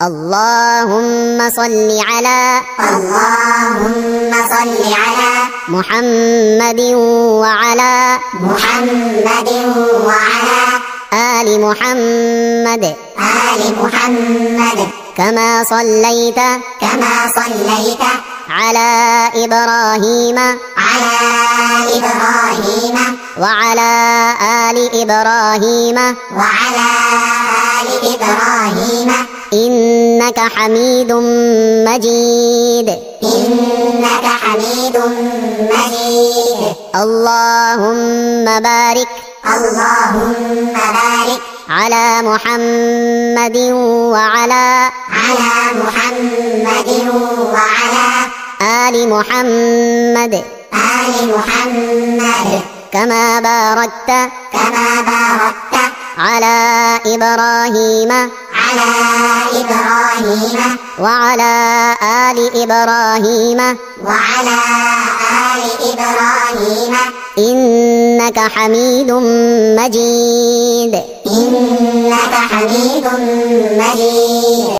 اللهم صل على محمد وعلى آل محمد كما صليت على إبراهيم وعلى آل إبراهيم إنك حميد مجيد اللهم بارك على محمد وعلى آل محمد كما باركت على إبراهيم وعلى آل إبراهيم إنك حميد مجيد